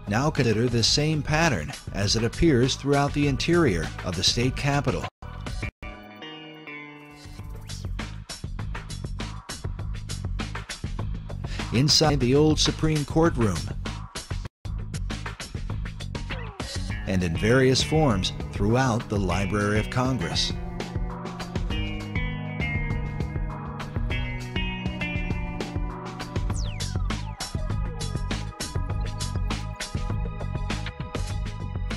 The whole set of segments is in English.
Now consider this same pattern as it appears throughout the interior of the state capitol. Inside the old Supreme Court room, and in various forms throughout the Library of Congress.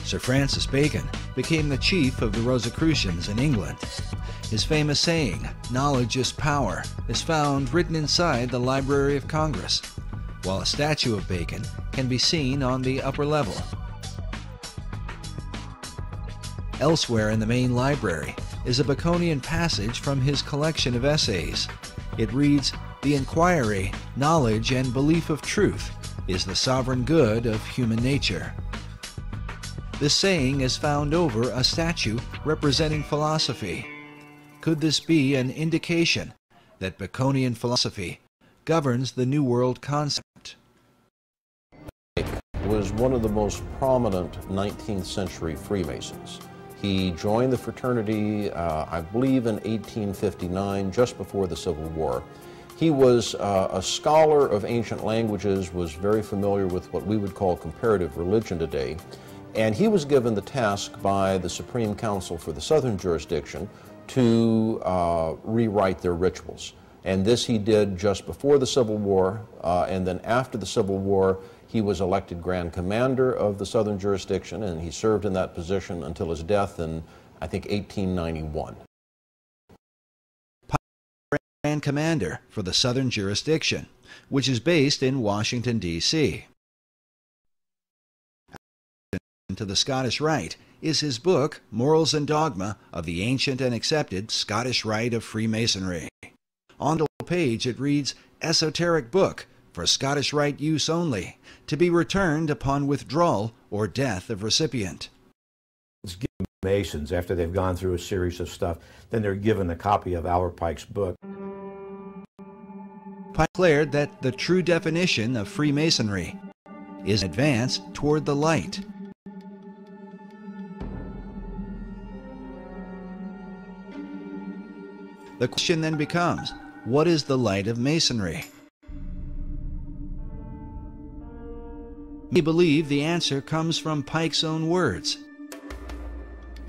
Sir Francis Bacon became the chief of the Rosicrucians in England. His famous saying, "Knowledge is power," is found written inside the Library of Congress, while a statue of Bacon can be seen on the upper level. Elsewhere in the main library is a Baconian passage from his collection of essays. It reads, "The inquiry, knowledge, and belief of truth is the sovereign good of human nature." This saying is found over a statue representing philosophy. Could this be an indication that Baconian philosophy governs the New World concept? Was one of the most prominent 19th century Freemasons. He joined the fraternity, I believe, in 1859, just before the Civil War. He was a scholar of ancient languages, was very familiar with what we would call comparative religion today, and he was given the task by the Supreme Council for the Southern Jurisdiction to rewrite their rituals. And this he did just before the Civil War, and then after the Civil War, he was elected Grand Commander of the Southern Jurisdiction, and he served in that position until his death in, I think, 1891. Grand Commander for the Southern Jurisdiction, which is based in Washington, D.C. To the Scottish Rite is his book, Morals and Dogma of the Ancient and Accepted Scottish Rite of Freemasonry. On the page it reads, "Esoteric book for Scottish Rite use only, to be returned upon withdrawal or death of recipient." It's given Masons after they've gone through a series of stuff, then they're given a copy of Our Pike's book. Pike declared that the true definition of Freemasonry is an advance toward the light. The question then becomes, what is the light of Masonry? We believe the answer comes from Pike's own words.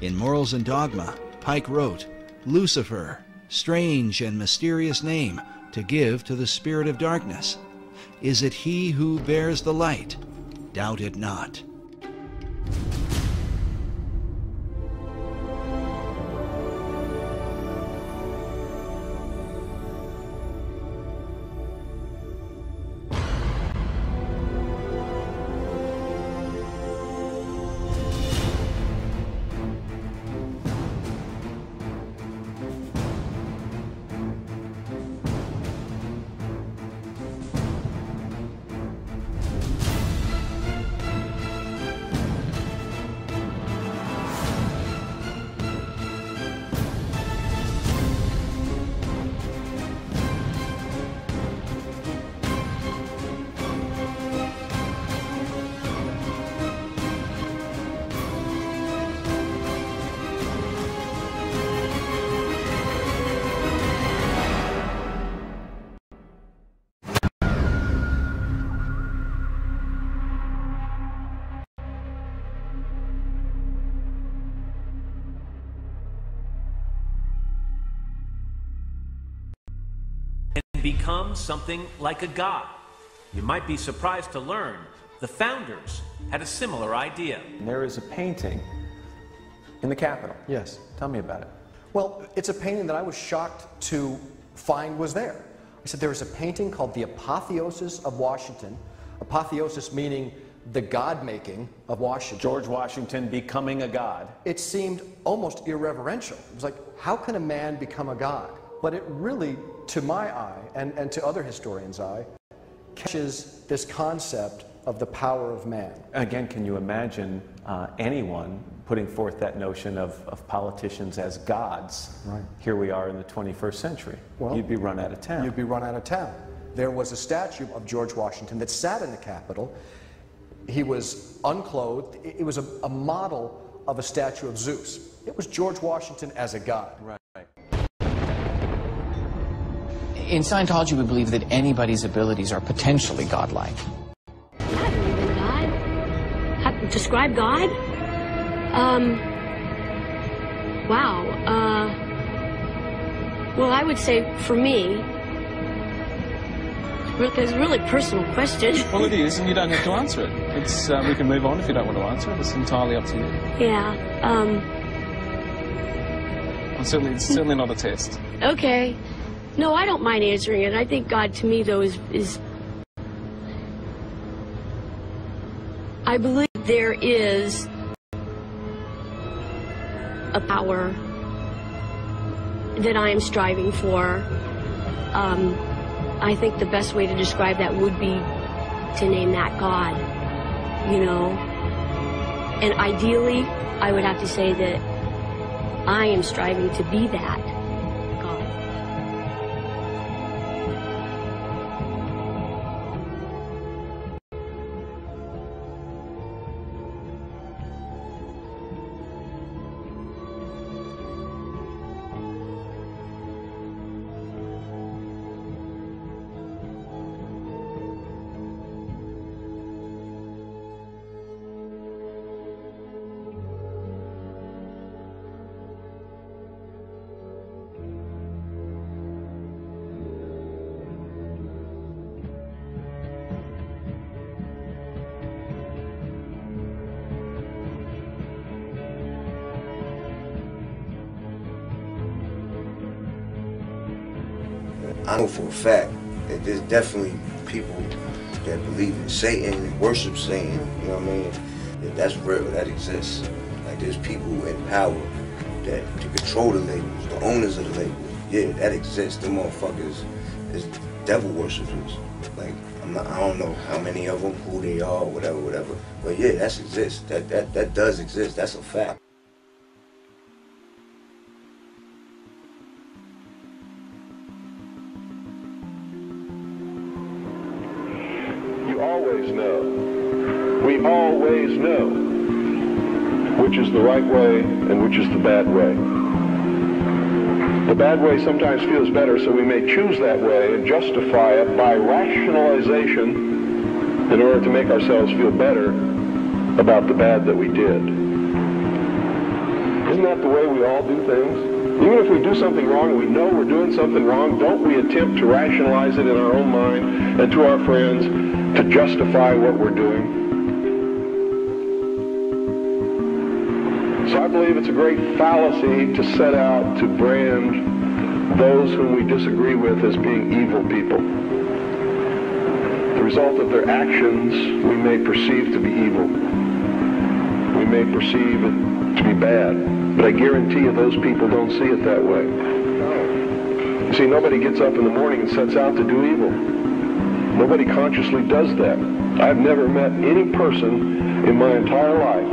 In Morals and Dogma, Pike wrote, "Lucifer, strange and mysterious name to give to the spirit of darkness. Is it he who bears the light? Doubt it not." Become something like a god. You might be surprised to learn the founders had a similar idea. There is a painting in the Capitol. Yes. Tell me about it. Well, it's a painting that I was shocked to find was there. I said there was a painting called The Apotheosis of Washington. Apotheosis meaning the God-making of Washington. George Washington becoming a god. It seemed almost irreverential. It was like, how can a man become a god? But it really, to my eye, and to other historians' eye, catches this concept of the power of man. Again, can you imagine anyone putting forth that notion of politicians as gods? Right. Here we are in the 21st century. Well, you'd be run out of town. You'd be run out of town. There was a statue of George Washington that sat in the Capitol. He was unclothed. It was a model of a statue of Zeus. It was George Washington as a god. Right. In Scientology, we believe that anybody's abilities are potentially godlike. I believe in God. Describe God? Wow. Well, I would say for me, it's a really personal question. Well, it is, and you don't have to answer it. It's we can move on if you don't want to answer it. It's entirely up to you. Yeah. It's certainly not a test. Okay. No, I don't mind answering it. I think God, to me, though, is I believe there is a power that I am striving for. I think the best way to describe that would be to name that God, you know. And ideally, I would have to say that I am striving to be that God. I know for a fact that there's definitely people that believe in Satan and worship Satan, you know what I mean? That's real, that exists. Like there's people in power that to control the labels, the owners of the labels. Yeah, that exists. Them motherfuckers is devil worshippers. Like I don't know how many of them, who they are, whatever. But yeah, that exists. That does exist. That's a fact. Always know. We always know which is the right way and which is the bad way. The bad way sometimes feels better, so we may choose that way and justify it by rationalization in order to make ourselves feel better about the bad that we did. Isn't that the way we all do things? Even if we do something wrong and we know we're doing something wrong, don't we attempt to rationalize it in our own mind and to our friends to justify what we're doing? So I believe it's a great fallacy to set out to brand those whom we disagree with as being evil people. The result of their actions we may perceive to be evil. We may perceive it to be bad. But I guarantee you those people don't see it that way. You see, nobody gets up in the morning and sets out to do evil. Nobody consciously does that. I've never met any person in my entire life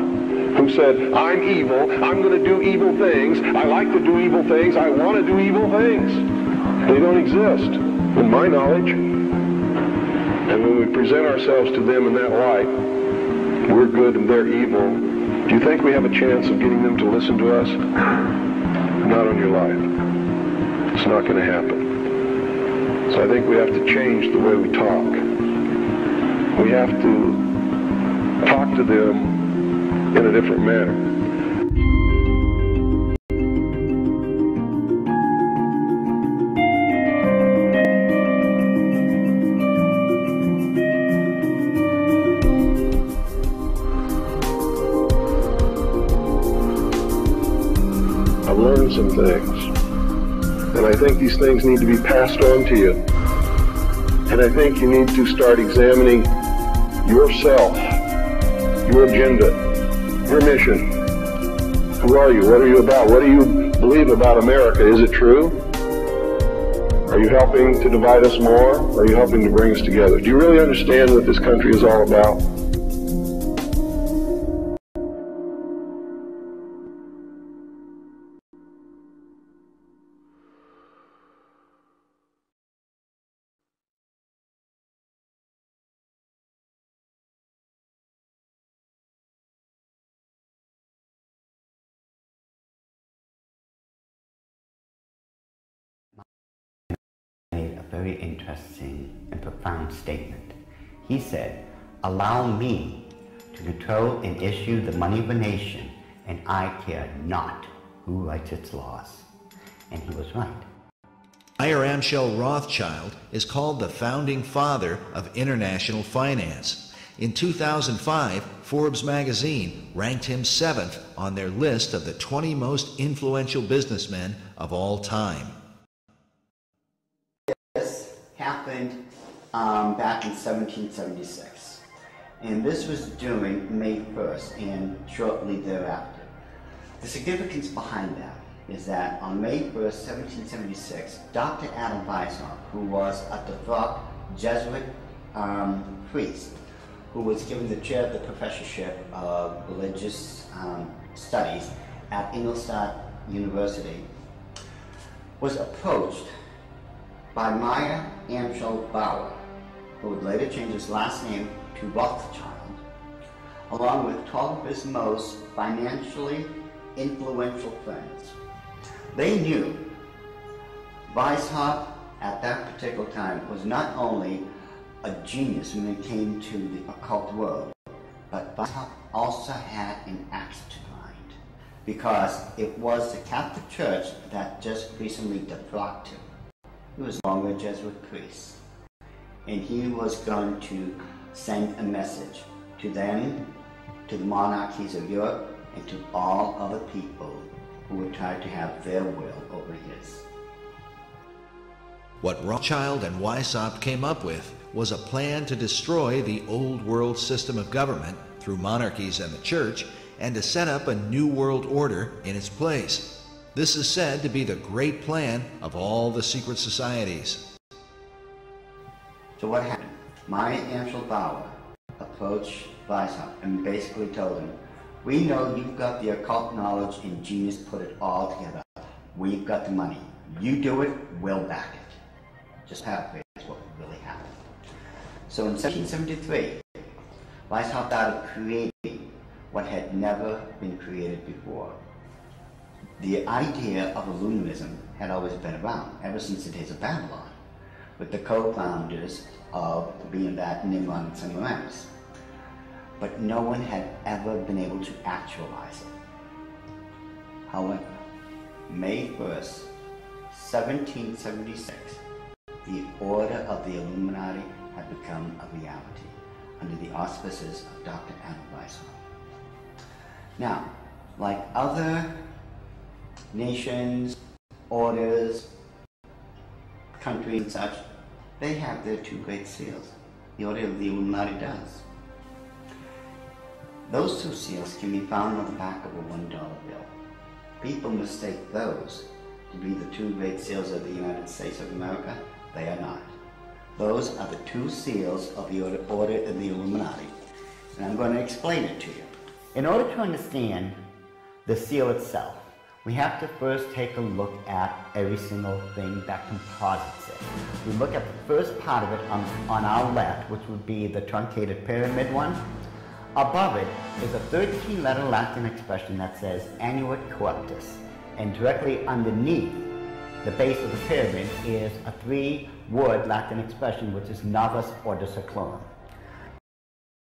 who said, I'm evil, I'm going to do evil things, I like to do evil things, I want to do evil things. They don't exist, in my knowledge. And when we present ourselves to them in that light, we're good and they're evil. Do you think we have a chance of getting them to listen to us? Not on your life. It's not going to happen. So I think we have to change the way we talk. We have to talk to them in a different manner. I've learned some things, and I think these things need to be passed on to you. And I think you need to start examining yourself, your agenda, your mission. Who are you? What are you about? What do you believe about America? Is it true? Are you helping to divide us more? Or are you helping to bring us together? Do you really understand what this country is all about? very interesting and profound statement. He said, "Allow me to control and issue the money of a nation, and I care not who writes its laws." And he was right. Meyer Amschel Rothschild is called the founding father of international finance. In 2005, Forbes magazine ranked him 7th on their list of the 20 most influential businessmen of all time. This happened back in 1776, and this was during May 1st and shortly thereafter. The significance behind that is that on May 1st, 1776, Dr. Adam Weishaupt, who was a devout Jesuit priest, who was given the chair of the professorship of religious studies at Ingolstadt University, was approached by Meyer Amschel Bauer, who would later change his last name to Rothschild, along with 12 of his most financially influential friends. They knew Weishaupt at that particular time was not only a genius when it came to the occult world, but Weishaupt also had an axe to grind, because it was the Catholic Church that just recently defrocked him. He was no longer a Jesuit priest, and he was going to send a message to them, to the monarchies of Europe, and to all other people who would try to have their will over his. What Rothschild and Weishaupt came up with was a plan to destroy the old world system of government through monarchies and the church, and to set up a new world order in its place. This is said to be the great plan of all the secret societies. So what happened? Meyer Amschel Bauer approached Weishaupt and basically told him, "We know you've got the occult knowledge and genius, put it all together. We've got the money. You do it, we'll back it." Just paraphrase what really happened. So in 1773, Weishaupt started creating what had never been created before. The idea of Illuminism had always been around, ever since the days of Babylon, with the co-founders of being that Nimrod and Semiramis. But no one had ever been able to actualize it. However, May 1st, 1776, the Order of the Illuminati had become a reality under the auspices of Dr. Adam Weishaupt. Now, like other nations, orders, countries and such, they have their two great seals. The Order of the Illuminati does. Those two seals can be found on the back of a $1 bill. People mistake those to be the two great seals of the United States of America. They are not. Those are the two seals of the Order of the Illuminati, and I'm going to explain it to you. In order to understand the seal itself, we have to first take a look at every single thing that composites it. We look at the first part of it on our left, which would be the truncated pyramid one. Above it is a 13-letter Latin expression that says Annuit Corruptus, and directly underneath the base of the pyramid is a 3-word Latin expression which is Novus Ordo Seclorum.